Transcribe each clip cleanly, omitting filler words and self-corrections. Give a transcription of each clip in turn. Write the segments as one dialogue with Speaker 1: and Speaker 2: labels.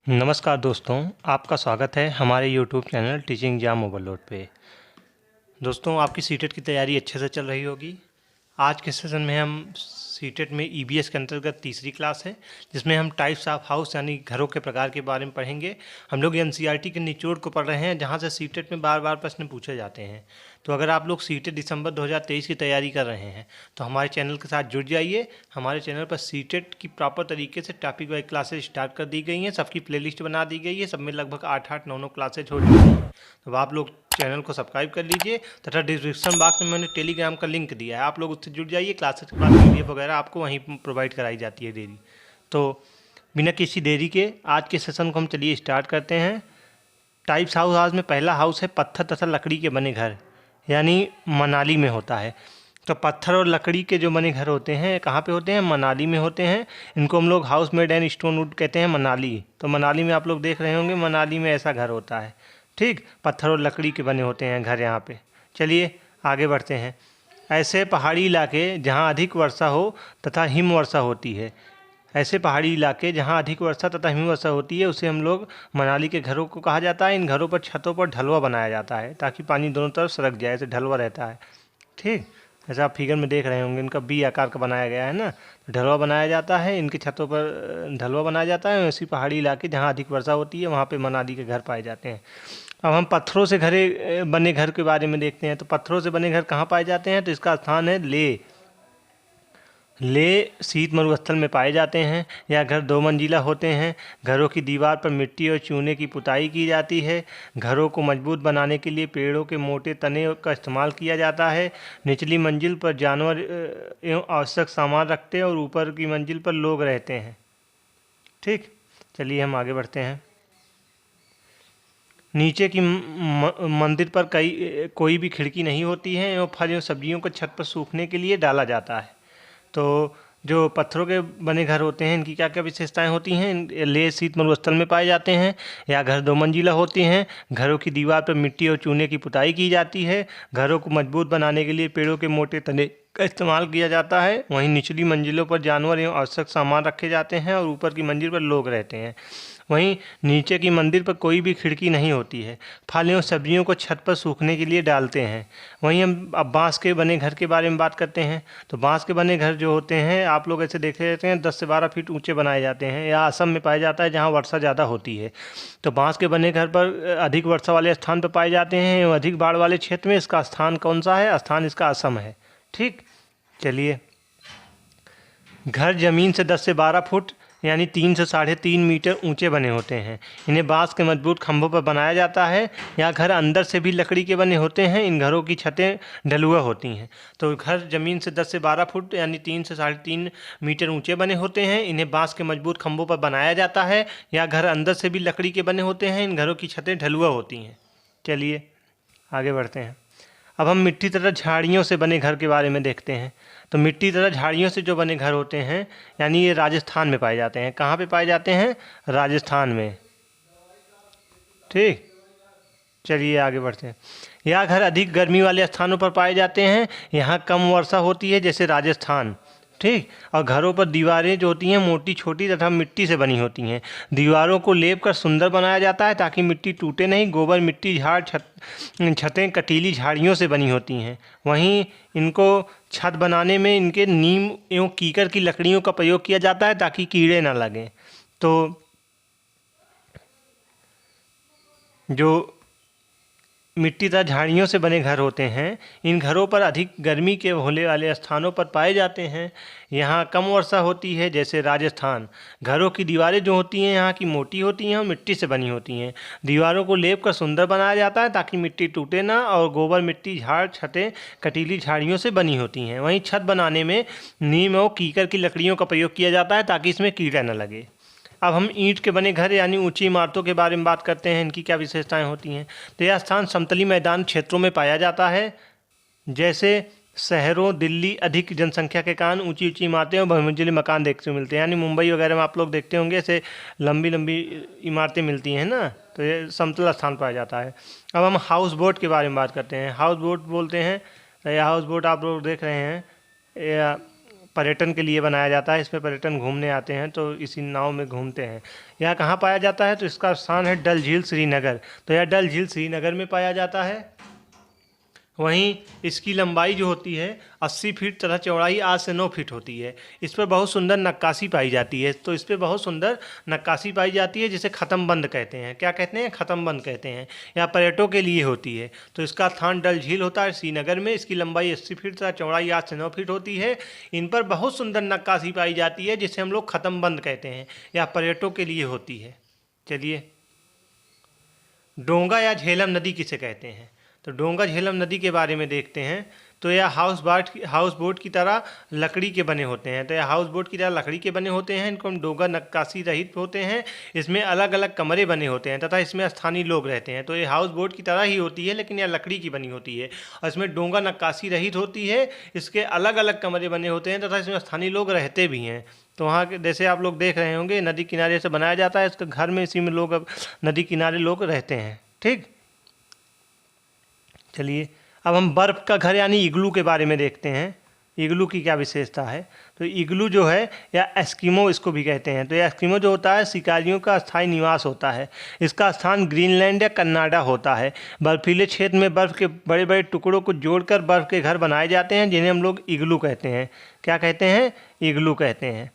Speaker 1: नमस्कार दोस्तों, आपका स्वागत है हमारे YouTube channel teaching exam overload पे। दोस्तों, आपकी सीटेट की तैयारी अच्छे से चल रही होगी। आज के सेशन में हम सीटेट में ईबीएस के अंतर्गत तीसरी क्लास है, जिसमें हम टाइप्स ऑफ हाउस यानी घरों के प्रकार के बारे में पढ़ेंगे। हम लोग एनसीईआरटी के निचोड़ को पढ़ रहे हैं, जहां से सीटेट में बार बार प्रश्न पूछे जाते हैं। तो अगर आप लोग सीटेट दिसंबर 2023 की तैयारी कर रहे हैं तो हमारे चैनल के साथ जुड़ जाइए। हमारे चैनल पर सीटेट की प्रॉपर तरीके से टॉपिक वाइज क्लासेज स्टार्ट कर दी गई हैं, सबकी प्लेलिस्ट बना दी गई है। सब में लगभग 8-9 क्लासेज हो चुकी हैं। तो आप लोग चैनल को सब्सक्राइब कर लीजिए तथा डिस्क्रिप्शन बॉक्स में मैंने टेलीग्राम का लिंक दिया है, आप लोग उससे जुड़ जाइए। क्लासेस के बाद पीडीएफ वगैरह आपको वहीं प्रोवाइड कराई जाती है डेली। तो बिना किसी देरी के आज के सेशन को हम चलिए स्टार्ट करते हैं। टाइप्स हाउस में पहला हाउस है पत्थर तथा लकड़ी के बने घर, यानी मनाली में होता है। तो पत्थर और लकड़ी के जो बने घर होते हैं कहाँ पे होते हैं? मनाली में होते हैं। इनको हम लोग house made and stone would कहते हैं, मनाली। तो मनाली में आप लोग देख रहे होंगे, मनाली में ऐसा घर होता है। ठीक, पत्थर और लकड़ी के बने होते हैं घर यहाँ पे। चलिए आगे बढ़ते हैं। ऐसे पहाड़ी इलाके जहाँ अधिक वर्षा हो तथा हिम वर्षा होती है, ऐसे पहाड़ी इलाके जहाँ अधिक वर्षा तथा हिम वर्षा होती है उसे हम लोग मनाली के घरों को कहा जाता है। इन घरों पर छतों पर ढलवा बनाया जाता है ताकि पानी दोनों तरफ सरक जाए, ऐसे ढलवा रहता है। ठीक, जैसे आप फिगर में देख रहे होंगे, इनका बी आकार का बनाया गया है ना, तो ढलवा बनाया जाता है। इनकी छतों पर ढलवा बनाया जाता है। ऐसी पहाड़ी इलाके जहाँ अधिक वर्षा होती है वहाँ पे मनाली के घर पाए जाते हैं। अब हम पत्थरों से घरे बने घर के बारे में देखते हैं। तो पत्थरों से बने घर कहाँ पाए जाते हैं? तो इसका स्थान है लेह। लेह शीत मरुस्थल में पाए जाते हैं। यह घर 2 मंजिला होते हैं। घरों की दीवार पर मिट्टी और चूने की पुताई की जाती है। घरों को मजबूत बनाने के लिए पेड़ों के मोटे तने का इस्तेमाल किया जाता है। निचली मंजिल पर जानवर एवं आवश्यक सामान रखते हैं और ऊपर की मंजिल पर लोग रहते हैं। ठीक, चलिए हम आगे बढ़ते हैं। नीचे की मंदिर पर कोई भी खिड़की नहीं होती है एवं फल एवं सब्जियों को छत पर सूखने के लिए डाला जाता है। तो जो पत्थरों के बने घर होते हैं इनकी क्या क्या विशेषताएं होती हैं? लेह शीत मरुस्थल में पाए जाते हैं। या घर 2 मंजिला होती हैं। घरों की दीवार पर मिट्टी और चूने की पुताई की जाती है। घरों को मजबूत बनाने के लिए पेड़ों के मोटे तने का इस्तेमाल किया जाता है। वहीं निचली मंजिलों पर जानवर एवं आवश्यक सामान रखे जाते हैं और ऊपर की मंजिल पर लोग रहते हैं। वहीं नीचे की मंदिर पर कोई भी खिड़की नहीं होती है। फल एवं सब्जियों को छत पर सूखने के लिए डालते हैं। वहीं हम अब बांस के बने घर के बारे में बात करते हैं। तो बांस के बने घर जो होते हैं आप लोग ऐसे देखे रहते हैं, 10 से 12 फीट ऊंचे बनाए जाते हैं। या असम में पाया जाता है जहाँ वर्षा ज़्यादा होती है। तो बांस के बने घर पर अधिक वर्षा वाले स्थान पर पाए जाते हैं एवं अधिक बाढ़ वाले क्षेत्र में इसका स्थान कौन सा है? स्थान इसका असम है। ठीक, चलिए। घर जमीन से 10 से 12 फुट यानी 3 से 3.5 मीटर ऊंचे बने होते हैं। इन्हें बांस के मजबूत खंभों पर बनाया जाता है। या घर अंदर से भी लकड़ी के बने होते हैं। इन घरों की छतें ढलुआ होती हैं। तो घर ज़मीन से 10 से 12 फुट यानी 3 से 3.5 मीटर ऊंचे बने होते हैं। इन्हें बांस के मजबूत खंभों पर बनाया जाता है। या घर अंदर से भी लकड़ी के बने होते हैं। इन घरों की छतें ढलुआ होती हैं। चलिए आगे बढ़ते हैं। अब हम मिट्टी तथा झाड़ियों से बने घर के बारे में देखते हैं। तो मिट्टी तथा झाड़ियों से जो बने घर होते हैं यानी ये राजस्थान में पाए जाते हैं। कहाँ पे पाए जाते हैं? राजस्थान में। ठीक, चलिए आगे बढ़ते हैं। यह घर अधिक गर्मी वाले स्थानों पर पाए जाते हैं। यहाँ कम वर्षा होती है, जैसे राजस्थान। ठीक, और घरों पर दीवारें जो होती हैं मोटी छोटी तथा मिट्टी से बनी होती हैं। दीवारों को लेप कर सुंदर बनाया जाता है ताकि मिट्टी टूटे नहीं। गोबर मिट्टी झाड़ छतें कटीली झाड़ियों से बनी होती हैं। वहीं इनको छत बनाने में इनके नीम एवं कीकर की लकड़ियों का प्रयोग किया जाता है ताकि कीड़े ना लगें। तो जो मिट्टी तथा झाड़ियों से बने घर होते हैं इन घरों पर अधिक गर्मी के होने वाले स्थानों पर पाए जाते हैं। यहाँ कम वर्षा होती है, जैसे राजस्थान। घरों की दीवारें जो होती हैं यहाँ की मोटी होती हैं और मिट्टी से बनी होती हैं। दीवारों को लेप कर सुंदर बनाया जाता है ताकि मिट्टी टूटे ना। और गोबर मिट्टी झाड़ छतें कटीली झाड़ियों से बनी होती हैं। वहीं छत बनाने में नीम और कीकर की लकड़ियों का प्रयोग किया जाता है ताकि इसमें कीड़ा न लगे। अब हम ईंट के बने घर यानी ऊंची इमारतों के बारे में बात करते हैं। इनकी क्या विशेषताएं होती हैं? तो यह स्थान समतली मैदान क्षेत्रों में पाया जाता है। जैसे शहरों दिल्ली अधिक जनसंख्या के कारण ऊंची ऊंची इमारतें और बहुमंजिले मकान देखने को मिलते हैं। यानी मुंबई वगैरह में आप लोग देखते होंगे ऐसे लंबी लंबी इमारतें मिलती हैं ना, तो ये समतल स्थान पाया जाता है। अब हम हाउस बोट के बारे में बात करते हैं। हाउस बोट बोलते हैं, तो यह हाउस बोट आप लोग देख रहे हैं, पर्यटन के लिए बनाया जाता है। इसमें पर्यटन घूमने आते हैं तो इसी नाव में घूमते हैं। यह कहाँ पाया जाता है? तो इसका स्थान है डल झील श्रीनगर। तो यह डल झील श्रीनगर में पाया जाता है। वहीं इसकी लंबाई जो होती है 80 फीट तथा चौड़ाई 8 से 9 फीट होती है। इस पर बहुत सुंदर नक्काशी पाई जाती है। तो इस पर बहुत सुंदर नक्काशी पाई जाती है जिसे ख़त्मबंद कहते हैं। क्या कहते हैं? ख़त्मबंद कहते हैं। यह पर्यटकों के लिए होती है। तो इसका स्थान डल झील होता है श्रीनगर में। इसकी लंबाई 80 फीट तथा चौड़ाई 8 से 9 फीट होती है। इन पर बहुत सुंदर नक्काशी पाई जाती है जिसे हम लोग ख़त्मबंद कहते हैं। यह पर्यटकों के लिए होती है। चलिए, डोंगा या झेलम नदी किसे कहते हैं? तो डोंगा झेलम नदी के बारे में देखते हैं। तो यह हाउस बोट की तरह लकड़ी के बने होते हैं। तो यह हाउस बोट की तरह लकड़ी के बने होते हैं। इनको हम डोंगा नक्काशी रहित होते हैं। इसमें अलग अलग कमरे बने होते हैं तथा इसमें स्थानीय लोग रहते हैं। तो ये हाउस बोट की तरह ही होती है लेकिन यह लकड़ी की बनी होती है और इसमें डोंगा नक्काशी रहित होती है। इसके अलग अलग कमरे बने होते हैं तथा इसमें स्थानीय लोग रहते भी हैं। तो वहाँ के जैसे आप लोग देख रहे होंगे नदी किनारे से बनाया जाता है। इसके घर में इसी में लोग अब नदी किनारे लोग रहते हैं। ठीक, चलिए अब हम बर्फ़ का घर यानी इग्लू के बारे में देखते हैं। इग्लू की क्या विशेषता है? तो इग्लू जो है या एस्किमो इसको भी कहते हैं। तो यह एस्किमो जो होता है शिकारियों का स्थायी निवास होता है। इसका स्थान ग्रीनलैंड या कनाडा होता है। बर्फीले क्षेत्र में बर्फ़ के बड़े बड़े टुकड़ों को जोड़कर बर्फ़ के घर बनाए जाते हैं जिन्हें हम लोग इग्लू कहते हैं। क्या कहते हैं? इग्लू कहते हैं।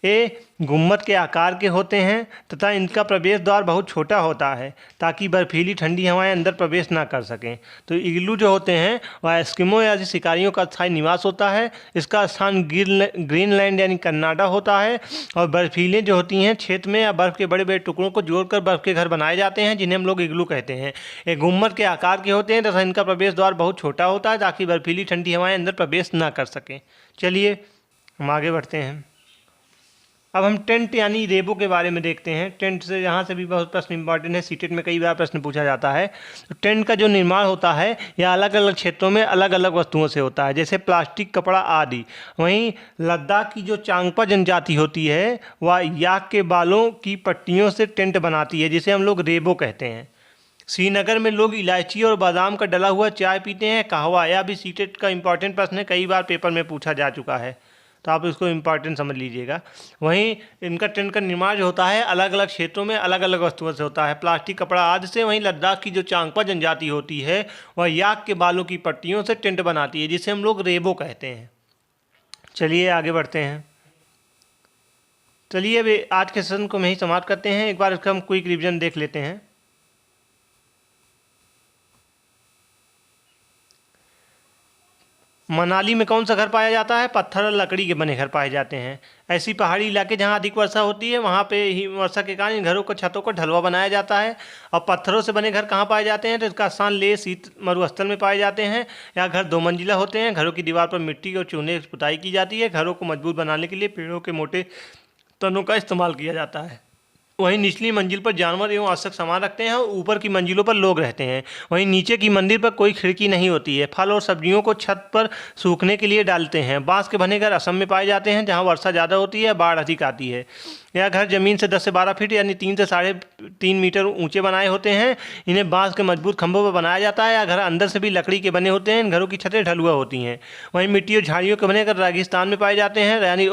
Speaker 1: ये गुम्बद के आकार के होते हैं तथा इनका प्रवेश द्वार बहुत छोटा होता है ताकि बर्फीली ठंडी हवाएं अंदर प्रवेश ना कर सकें। तो इग्लू जो होते हैं वह एस्किमो या शिकारियों का स्थायी निवास होता है। इसका स्थान ग्रीनलैंड यानी कनाडा होता है और बर्फीले जो होती हैं क्षेत्र में या बर्फ़ के बड़े बड़े टुकड़ों को जोड़कर बर्फ़ के घर बनाए जाते हैं जिन्हें हम लोग इग्लू कहते हैं। ये गुम्बद के आकार के होते हैं तथा इनका प्रवेश द्वार बहुत छोटा होता है ताकि बर्फीली ठंडी हवाएं अंदर प्रवेश ना कर सकें। चलिए हम आगे बढ़ते हैं। अब हम टेंट यानी रेबो के बारे में देखते हैं। टेंट से यहाँ से भी बहुत प्रश्न इंपॉर्टेंट है। सीटेट में कई बार प्रश्न पूछा जाता है। तो टेंट का जो निर्माण होता है यह अलग अलग क्षेत्रों में अलग अलग वस्तुओं से होता है जैसे प्लास्टिक, कपड़ा आदि। वहीं लद्दाख की जो चांगपा जनजाति होती है वह याक के बालों की पट्टियों से टेंट बनाती है जिसे हम लोग रेबो कहते हैं। श्रीनगर में लोग इलायची और बादाम का डला हुआ चाय पीते हैं। कहवा, यह भी सीटेट का इंपॉर्टेंट प्रश्न है, कई बार पेपर में पूछा जा चुका है तो आप इसको इम्पॉर्टेंट समझ लीजिएगा। वहीं इनका टेंट का निर्माण जो होता है अलग अलग क्षेत्रों में अलग अलग वस्तुओं से होता है, प्लास्टिक, कपड़ा आदि से। वहीं लद्दाख की जो चांगपा जनजाति होती है वह याक के बालों की पट्टियों से टेंट बनाती है जिसे हम लोग रेबो कहते हैं। चलिए आगे बढ़ते हैं। चलिए अभी आज के सेशन को हम यही समाप्त करते हैं। एक बार इसका हम क्विक रिविजन देख लेते हैं। मनाली में कौन सा घर पाया जाता है? पत्थर और लकड़ी के बने घर पाए जाते हैं। ऐसी पहाड़ी इलाके जहाँ अधिक वर्षा होती है वहाँ पे ही वर्षा के कारण इन घरों को छतों को ढलवा बनाया जाता है। और पत्थरों से बने घर कहाँ पाए जाते हैं? तो इसका स्थान लेह शीत मरुस्थल में पाए जाते हैं। यहाँ घर 2 मंजिला होते हैं। घरों की दीवार पर मिट्टी और चूने की पुताई की जाती है। घरों को मजबूत बनाने के लिए पेड़ों के मोटे तनों का इस्तेमाल किया जाता है। वहीं निचली मंजिल पर जानवर एवं आवश्यक सामान रखते हैं और ऊपर की मंजिलों पर लोग रहते हैं। वहीं नीचे की मंजिल पर कोई खिड़की नहीं होती है। फल और सब्जियों को छत पर सूखने के लिए डालते हैं। बांस के बने घर असम में पाए जाते हैं जहां वर्षा ज़्यादा होती है, बाढ़ अधिक आती है। यह घर ज़मीन से 10 से 12 फीट यानी 3 से 3.5 मीटर ऊंचे बनाए होते हैं। इन्हें बांस के मजबूत खंभों पर बनाया जाता है। यह घर अंदर से भी लकड़ी के बने होते हैं। इन घरों की छतें ढलुआ होती हैं। वहीं मिट्टी और झाड़ियों के बने घर रेगिस्तान में पाए जाते हैं यानी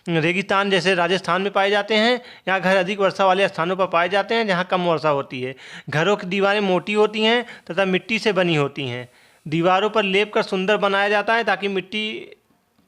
Speaker 1: रेगिस्तान जैसे राजस्थान में पाए जाते हैं। यहाँ घर अधिक वर्षा वाले स्थानों पर पाए जाते हैं जहाँ कम वर्षा होती है। घरों की दीवारें मोटी होती हैं तथा मिट्टी से बनी होती हैं। दीवारों पर लेप कर सुंदर बनाया जाता है ताकि मिट्टी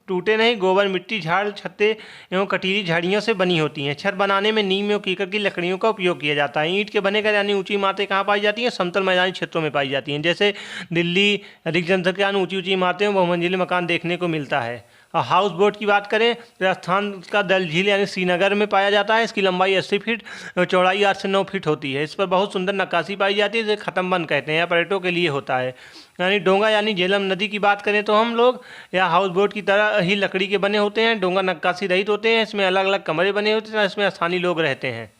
Speaker 1: टूटे नहीं। गोबर, मिट्टी, झाड़, छत्ते एवं कटीली झाड़ियों से बनी होती हैं। छत बनाने में नीम एवं कीकर की लकड़ियों का उपयोग किया जाता है। ईंट के बने घर यानी ऊंची इमारतें कहाँ पाई जाती हैं? समतल मैदानी क्षेत्रों में पाई जाती हैं। जैसे दिल्ली अधिक जनसंख्या ऊंची ऊंची इमारतें एवं बहुमंजिले मकान देखने को मिलता है। और हाउस बोट की बात करें तो राजस्थान का डल झील यानी श्रीनगर में पाया जाता है। इसकी लंबाई 80 फीट, चौड़ाई 8 से 9 फीट होती है। इस पर बहुत सुंदर नक्काशी पाई जाती है जिसे ख़त्मबंद कहते हैं। यह पर्यटकों के लिए होता है। यानी डोंगा यानी झेलम नदी की बात करें तो हम लोग या हाउस बोट की तरह ही लकड़ी के बने होते हैं। डोंगा नक्काशी रहित होते हैं। इसमें अलग अलग कमरे बने होते हैं। इसमें स्थानीय लोग रहते हैं।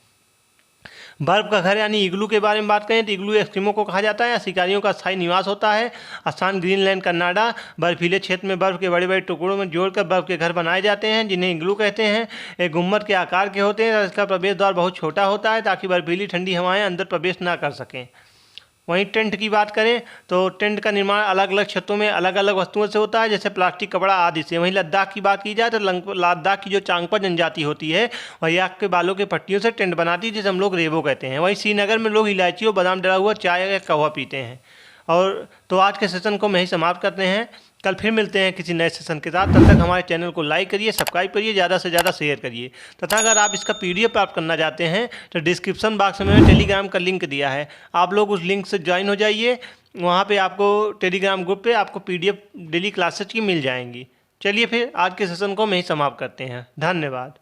Speaker 1: बर्फ का घर यानी इग्लू के बारे में बात करें तो इग्लू एस्किमो को कहा जाता है या शिकारियों का स्थायी निवास होता है। स्थान ग्रीनलैंड, कनाडा। बर्फीले क्षेत्र में बर्फ के बड़े बड़े टुकड़ों में जोड़कर बर्फ के घर बनाए जाते हैं जिन्हें इग्लू कहते हैं। एक गुम्बद के आकार के होते हैं। इसका प्रवेश द्वार बहुत छोटा होता है ताकि बर्फीली ठंडी हवाएं अंदर प्रवेश ना कर सकें। वहीं टेंट की बात करें तो टेंट का निर्माण अलग अलग क्षेत्रों में अलग अलग वस्तुओं से होता है, जैसे प्लास्टिक, कपड़ा आदि से। वहीं लद्दाख की बात की जाए तो लद्दाख की जो चांगपा जनजाति होती है वह याक के बालों के पट्टियों से टेंट बनाती है, जिसे हम लोग रेबो कहते हैं। वहीं श्रीनगर में लोग इलायची और बादाम डला हुआ चाय या कहवा पीते हैं। और तो आज के सेशन को मैं ही समाप्त करते हैं। कल फिर मिलते हैं किसी नए सेशन के साथ। तब तक हमारे चैनल को लाइक करिए, सब्सक्राइब करिए, ज़्यादा से ज़्यादा शेयर करिए। तथा अगर आप इसका PDF प्राप्त करना चाहते हैं तो डिस्क्रिप्शन बॉक्स में मैंने टेलीग्राम का लिंक दिया है, आप लोग उस लिंक से ज्वाइन हो जाइए। वहाँ पे आपको टेलीग्राम ग्रुप पे आपको PDF डेली क्लासेज की मिल जाएंगी। चलिए फिर आज के सेशन को मैं ही समाप्त करते हैं। धन्यवाद।